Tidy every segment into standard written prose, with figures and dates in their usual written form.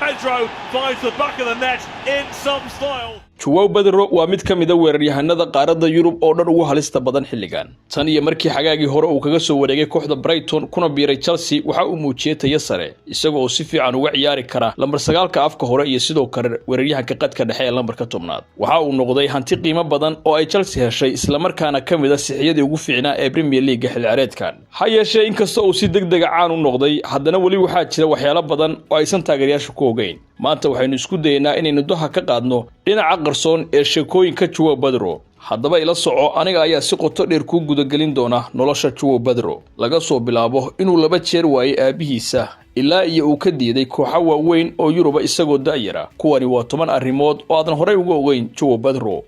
Pedro finds the back of the net in some style. Joao Pedro waa mid ka mid ah weeraryahanada qaaradda Yurub oo dhan ugu halista badan xilligan. Tan iyo markii xagaagii hore uu kaga soo wareegay kooxda Brighton kuna biiray Chelsea waxa uu muujiyay tayo sare isagoo si fiican uga ciyaari kara lambar 9ka afka hore iyo sidoo kale weeraryahanka qadka dhexe ee lambarka 10aad. Waxa uu noqday hanti qiimo badan oo ay Chelsea heshay isla markaana ka mid ah sixiyadii ugu fiicnaa ee Premier League xilli ciyaareedkan. Ha yeeshee inkastoo uu si degdeg ah caan u noqday haddana wali waxaa jira waxyaalo badan oo aysan taageerayaashu ku ogeyn. maanta waxaynu isku daynaa inaynu duha ka qaadno dhinaca qarsoon ee sheekooyinka Joao Pedro. haddaba ila soco aniga ayaa si qoto dheer ku gudagelin doona nolosha Joao Pedro laga soo bilaabo inuu 2 jeer waayay aabihiisa ilaa iyo uu ka diiday kooxo waaweyn oo Yurub isagoo daayira. kuwani waa 10 arrimood oo aadan horey uga ogeyn Joao Pedro.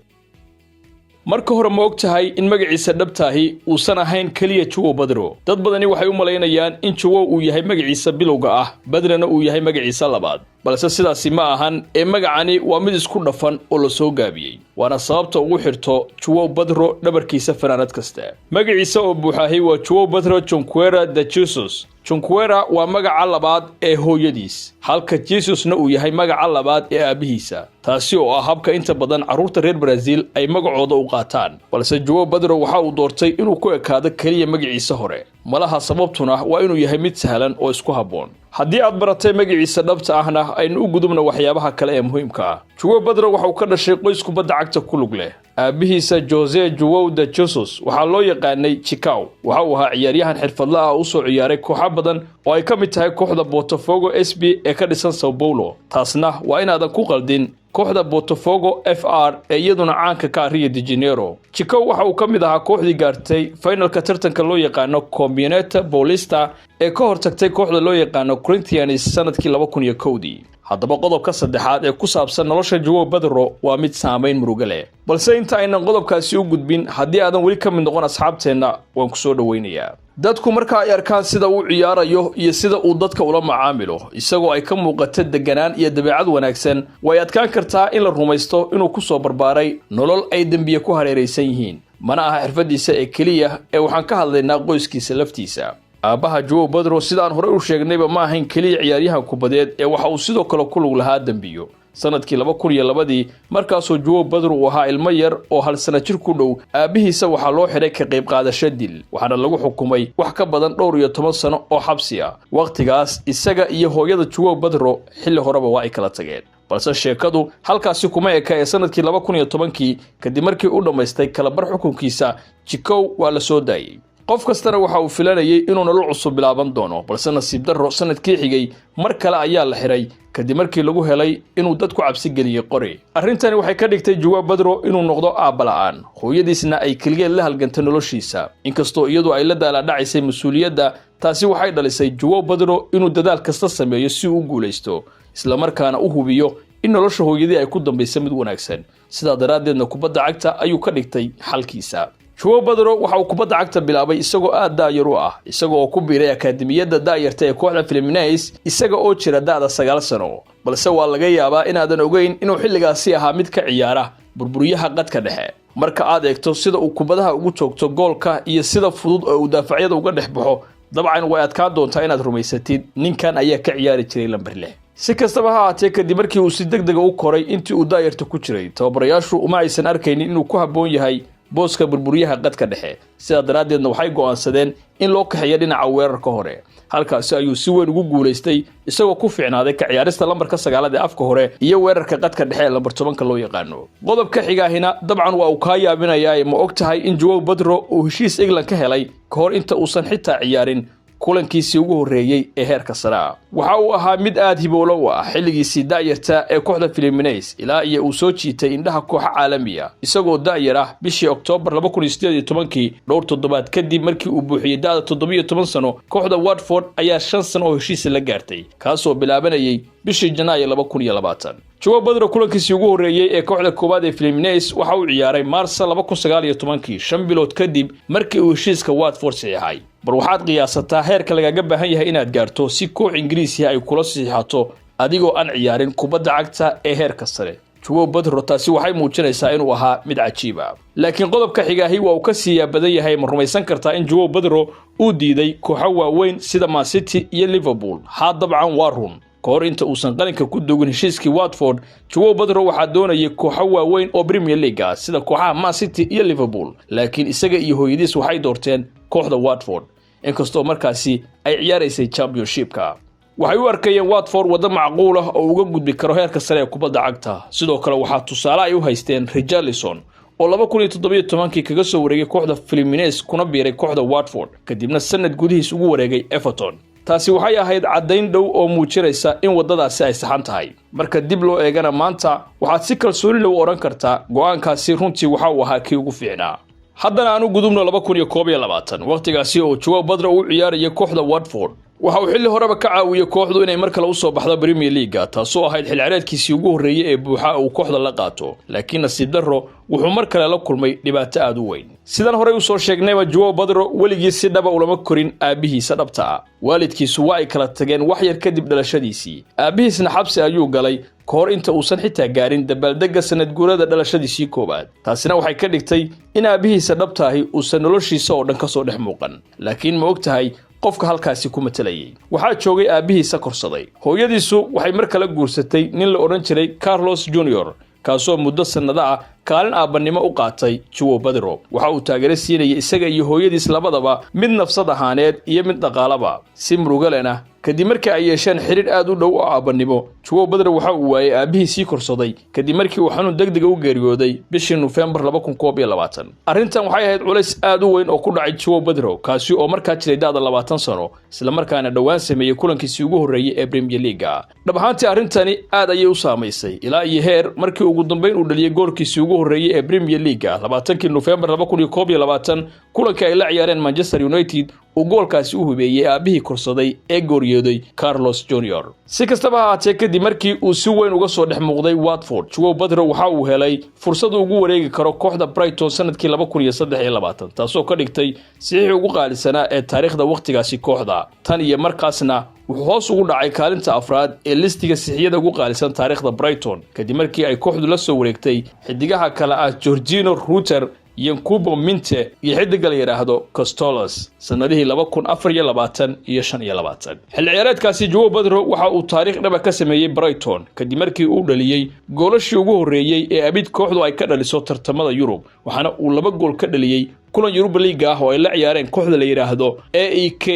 marka hore ma ogtahay in magaciisa dhabtaahi uusan ahayn kaliya Joao Pedro. dad badani waxay u maleynayaan in Joao uu yahay magaciisa bilowga ah Pedrona uu yahay magaciisa labaad balse sidaasi ma ahan ee magacani waa mid isku dhafan oo la soo gaabiyay waana sababta ugu xirto Joao Pedro dhabarkiisa fanaanad kasta. magaciisa oo buuxahay waa Joao Pedro Junqueira de Jesus. Junqueira waa magaca labaad ee hooyadiis halka Jesusna uu yahay magaca labaad ee aabihiisa. taasi oo ah habka inta badan caruurta reer Brazil ay magacooda u qaataan balse Joao Pedro waxa uu doortay inuu ku ekaado kaliya magaciisa hore. malaha sababtuna waa inuu yahay mid sahlan oo isku haboon. haddii aad baratay magaciisa dhabta ahna aynu u gudubno waxyaabaha kale ee muhiimka ah. Joao Pedro waxa uu ka dhashay qoys kubadda cagta ku lug leh. aabihiisa Jose Joao de Jesus waxaa loo yaqaanay Chicao. waxa uu ahaa ciyaaryahan xirfadle ah oo soo ciyaaray kooxo badan oo ay ka mid tahay kooxda Botafogo SB ee ka dhisan São Paulo. taasna waa inaadan ku qaldin kooxda Botafogo FR ee iyaduna caanka ka Rio de Janeiro. Chicao waxa uu ka mid ahaa kooxdii gaartay finalka tartanka loo yaqaano Campeonato Paulista ee ka hortagtay kooxda loo yaqaano Corinthians sanadkii 2001. haddaba qodobka saddexaad ee ku saabsan nolosha Joao Pedro waa mid saameyn murugo leh. balse inta aynan qodobkaasi u gudbin haddii aadan weli ka mid noqon asxaabteena waan ku soo dhaweynayaa. dadku marka ay arkaan sida uu ciyaarayo iyo sida uu dadka ula macaamilo isagoo ay ka muuqato deganaan iyo dabeecad wanaagsan way adkaan kartaa in la rumaysto inuu ku soo barbaaray nolol ay dambiye ku hareeraysan yihiin. mana aha xirfadiisa ee kaliya ee waxaan ka hadlaynaa qoyskiisa laftiisa. aabaha Joao Pedro sidaan hore u sheegnayba ma ahayn kaliya ciyaaryahan kubadeed ee waxa uu sidoo kale ku lug lahaa dambiyo. sanadkii 2002 markaasoo Joao Pedro uu ahaa ilmo yar oo hal sano jir ku dhow aabihiisa waxaa loo xiray ka qayb qaadasho dil waxaana lagu xukumay wax ka badan 12 sano oo xabsi ah. waqtigaas isaga iyo hooyada Joao Pedro xilli horeba waa ay kala tageen balse sheekadu halkaasi kuma eka ee sanadkii 2010 kadib markii uu dhameystay kala bar xukunkiisa Chicao waa la soo daayay. qof kastana waxa uu filanayay inuu nolol cusub bilaaban doono balse nasiib darro sanadkii xigay mar kale ayaa la xiray kadib markii lagu helay inuu dadku cabsi geliyay qori. arrintani waxay ka dhigtay Joao Pedro inuu noqdo aabba la'aan hooyadiisna ay kaliya la halgantay noloshiisa inkastoo iyadu ay la daalaa-dhacaysay mas'uuliyadda. taasi waxay dhalisay Joao Pedro inuu dadaal kasta sameeyo si uu u guuleysto isla markaana u hubiyo in nolosha hooyadii ay ku dambayso mid wanaagsan. sidaa daraaddeedna kubadda cagta ayuu ka dhigtay xalkiisa. Joao Pedro waxa uu kubadda cagta bilaabay isagoo aad daayar u ah isagoo ku biiray akaademiyadda daayarta ee kooxda Fluminense isaga oo jira da'da 9 sano. balse waa laga yaabaa inaadan ogeyn inuu xilligaasi ahaa mid ka ciyaara burburyaha qadka dhexe. marka aad eegto sida uu kubadaha ugu joogto goolka iyo sida fudud oo uu daafacyada uga dhex baxo dabcan way adkaan doontaa inaad rumaysatid ninkan ayaa ka ciyaari jiray lambar 6. si kastaba ha ahaatee kadib markii uu si degdeg u koray intii uu daayarta ku jiray tababarayaashu uma aysan arkaynin inuu ku haboon yahay booska burburyaha qadka dhexe. sidaa daraaddeedna waxay go'aansadeen in loo kaxeeyo dhinaca weerarka hore. halkaasi ayuu si weyn ugu guuleystay isagoo ku fiicnaaday ka ciyaarista lambarka 9 ee afka hore iyo weerarka qadka dhexe ee lambar 10 loo yaqaano. qodobka xigaahina dabcan waa uu ka yaabinayaa ma ogtahay in Joao Pedro uu heshiis England ka helay ka hor inta uusan xitaa ciyaarin kulankiisii ugu horeeyay ee heerka sare. waxa uu ahaa mid aad hiboolo u ah xilligiisii daayarta ee kooxda Fluminense ilaa iyo uu soo jiitay indhaha kooxa caalamiga isagoo daayar ah bishii Oktoobar 2018 dhowr toddobaad kadib markii uu buuxiyay da'da 17 sano. kooxda Watford ayaa 5 sano oo heshiis la gaartay kaasoo bilaabanayay bishii Janaayo 2020. Joao Pedro kulankiisii ugu horeeyay ee kooxda koobaad ee Fluminense waxa uu ciyaaray Maarso 2019 5 bilood kadib markii uu heshiiska Watford saxiixay. bar waxaad qiyaasataa heerka lagaga baahan yahay inaad gaarto si koox Ingiriisi ay kula saxiixato adigoo aan ciyaarin kubadda cagta ee heerka sare. Joao Pedro taasi waxay muujinaysaa inuu ahaa mid cajiib ah. laakiin qodobka xigaahi waa uu ka siiya badan yahay ma rumaysan kartaa in Joao Pedro uu diiday kooxo waaweyn sida Man City iyo Liverpool. dabcan waa run kahor inta uusan qalinka ku dugin heshiiskii Watford. Joao Pedro waxaa doonayay kooxo waaweyn oo Premier League ah sida kooxaha Man City iyo Liverpool, laakiin isaga iyo hooyadiis waxay doorteen kooxda Watford inkastoo markaasi ay ciyaaraysay Championship-ka. waxay u arkayeen Watford wada macquul ah oo uga gudbi karo heerka sare ee kubadda cagta. sidoo kale waxaa tusaale ay u haysteen Richarlison oo 2017 kaga soo wareegay kooxda Fluminense kuna biiray kooxda Watford kadibna sanad gudihiis ugu wareegay Everton. taasi waxay ahayd caddayn dhow oo muujinaysa in wadadaasi ay saxan tahay. marka dib loo eegana maanta waxaad si kalsooni leh u oran kartaa go'aankaasi runtii waxa uu ahaa kii ugu fiicnaa. haddana aanu gudubno 2021 waqtigaasi oo Joao Pedro uu ciyaarayay kooxda Watford. waxa uu xilli horeba ka caawiyay kooxdu inay mar kale u soo baxdo Premier League taasoo ahayd xil ciyaareedkiisii ugu horeeyay ee buuxa uu kooxda la qaato, laakiin nasiib darro wuxuu mar kale la kulmay dhibaato aad u weyn. sidaan horey u soo sheegnayba Joao Pedro weligii si dhaba ulama korin aabihiisa dhabta ah. waalidkiisu waa ay kala tageen wax yar kadib dhalashadiisii. aabihiisna xabsi ayuu galay kahor inta uusan xitaa gaarin dabaaldega sanad guurada dhalashadiisii koobaad. taasina waxay ka dhigtay in aabihiisa dhabtaahi uusan noloshiisa oo dhan ka soo dhex muuqan. laakiin ma ogtahay qofka halkaasi ku matalayay waxaa joogay aabihiisa korsaday. hooyadiisu waxay mar kale guursatay nin la oran jiray Carlos Junior kaasoo muddo sanado ah kaalin aabanimo u qaatay Joao Pedro. waxa uu taageero siinayay isaga iyo hooyadiis labadaba mid nafsad ahaaneed iyo mid dhaqaalaba. si murugalena kadib markii ay yeesheen xiriir aad u dhow oo aabanimo, Joao Pedro waxa uu waayay aabihiisii korsaday kadib markii uu xanuun degdeg u geeriyooday bishii November 2021. arrintan waxay ahayd culays aad u weyn oo ku dhacay Joao Pedro kaasi oo markaa jiray da'da 20 sano isla markaana dhawaan sameeyay kulankiisii ugu horeeyay ee Premier League. dhab ahaantii arrintani aad ayay u saameysay ilaa iyo heer markii ugu dambeyn uu dhaliyay goolkiisii ugu horeeyay ee Premier League 20 November 2021 kulankii ay la ciyaareen Manchester United uu goolkaasi u hubeeyay aabihii korsaday ee geeriyooday Carlos Junior. si kastaba ha ahaatee kadib markii uu si weyn uga soo dhex muuqday Watford, Joao Pedro waxa uu helay fursad uu ugu wareegi karo kooxda Brighton sanadkii 2023 taasoo ka dhigtay saxiix ugu qaalisanaa ee taariikhda waqtigaasi kooxda. tan iyo markaasna wuxuu hoos ugu dhacay kaalinta afraad ee listiga saxiixyada ugu qaalisan taariikhda Brighton kadib markii ay kooxdu la soo wareegtay xidigaha kale ah Jorginho Rutter iyo Kubo Minte iyo xidiga la yiraahdo Castolas sanadihii 2024 iyo 25. xil ciyaareedkaasi Joao Pedro waxa uu taariikh dhaba ka sameeyay Brighton kadib markii uu dhaliyay goolashii ugu horeeyay ee abid kooxdu ay ka dhaliso tartamada Yurub, waxaana uu 2 gool ka dhaliyay kulan Europa League ah oo ay la ciyaareen kooxda la yiraahdo AEK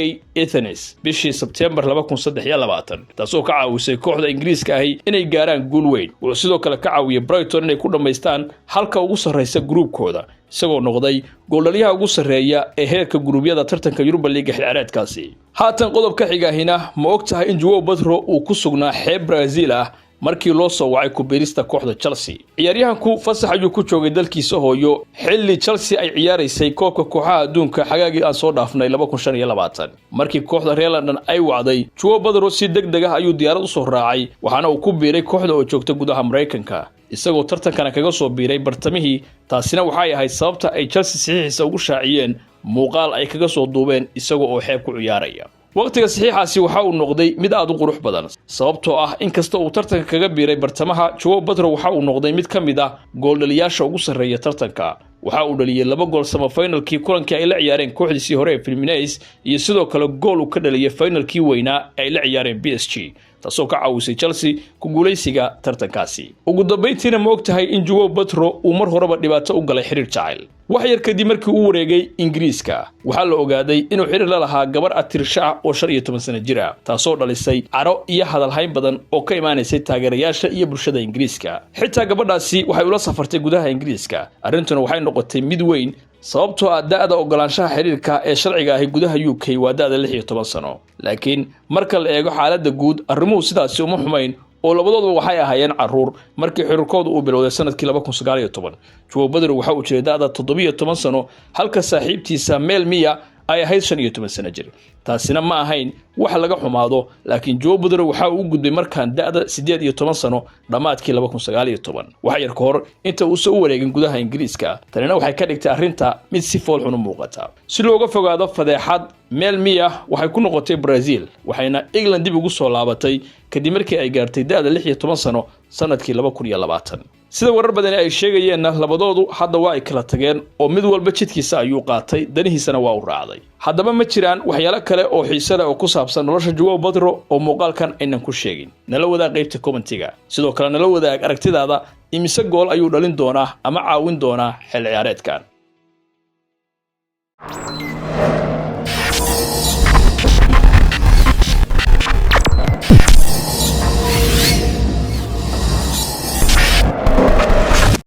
Athens bishii September 2023 taasoo ka caawisay kooxda Ingiriiska ahi inay gaaraan guul weyn. wuxuu sidoo kale ka caawiyay Brighton inay ku dhameystaan halka ugu sareysa groupkooda isagoo noqday gooldhaliyaha ugu sareeya ee heerka guruubyada tartanka Europa League xilciyaareedkaasi. haatan qodobka xigahina ma ogtahay in Joao Pedro uu ku sugnaa xeeb Brazil ah markii loo soo wacay ku biirista kooxda Chelsea. ciyaaryahanku fasax ayuu ku joogay dalkiisa hooyo xilli Chelsea ay ciyaaraysay koobka kooxaha adduunka xagaagii aan soo dhaafnay 2025. markii kooxda Real London ay wacday, Joao Pedro si degdeg ah ayuu diyaarad u soo raacay waxaana uu ku biiray kooxda oo joogta gudaha Mareykanka isagoo tartankana kaga soo biiray bartamihii. taasina waxay ahayd sababta ay Chelsea saxiixiisa ugu shaaciyeen muuqaal ay kaga soo duubeen isagoo oo xeeb ku ciyaaraya. waqtiga saxiixaasi waxa uu noqday mid aad u qurux badan sababtoo ah in kasta uu tartanka kaga biiray bartamaha, Joao Pedro waxa uu noqday mid ka mid ah gooldhaliyaasha ugu sarreeya tartanka. waxa uu dhaliyay 2 gool semifinalkii kulankii ay la ciyaareen kooxdiisii hore ee Fluminense iyo sidoo kale gool uu ka dhaliyay finalkii weynaa ay la ciyaareen PSG taasoo ka caawisay Chelsea ku guuleysiga tartankaasi. ugu dambeyntiina ma ogtahay in Joao Pedro uu mar horeba dhibaato u galay xiriir jacayl. wax yar kadib markii uu wareegay Ingiriiska waxaa la ogaaday inuu xiriir la lahaa gabar atirsha ah oo 15 sano jir ah taasoo dhalisay caro iyo hadalhayn badan oo ka imaanaysay taageerayaasha iyo bulshada Ingiriiska. xitaa gabadhaasi waxay ula safartay gudaha Ingiriiska. arrintuna waxay noqotay mid weyn sababtoo ah da'da ogolaanshaha xiriirka ee sharciga ah gudaha UK waa da'da 16 sano. laakiin marka la eego xaaladda guud arrimuhu sidaasi uma xumayn oo labadoodu waxay ahaayeen caruur markii xiriirkoodu uu bilowday sanadkii 2019. Joao Pedro waxa uu jiray da'da 17 sano halka saaxiibtiisa Mel Mia ay ahayd 15 sano jir. taasina ma ahayn wax laga xumaado, laakiin Joao Pedro waxa uu gudbay markaan da'da 18 sano dhamaadkii 2019 wax yar ka hor inta uu soo wareegin gudaha Ingiriiska. tanina waxay ka dhigtay arrinta mid si fool xun u muuqata. si looga fogaado fadeexad, Mel Mia waxay ku noqotay Brazil waxayna England dib ugu soo laabatay kadib markii ay gaartay da'da 16 sano sanadkii 2020. sida warar badan ay sheegayeen labadoodu hadda waa ay kala tageen oo mid walba jidkiisa ayuu qaatay danihiisana waa u raacday. haddaba ma jiraan waxyaalo kale kale oo xiiso leh oo ku saabsan nolosha Joao Pedro oo muuqaalkan aynan ku sheegin nala wadaag qaybta commentiga sidoo kale nala wadaag aragtidaada imise gool ayuu dhalin doonaa ama caawin doonaa xil ciyaareedkan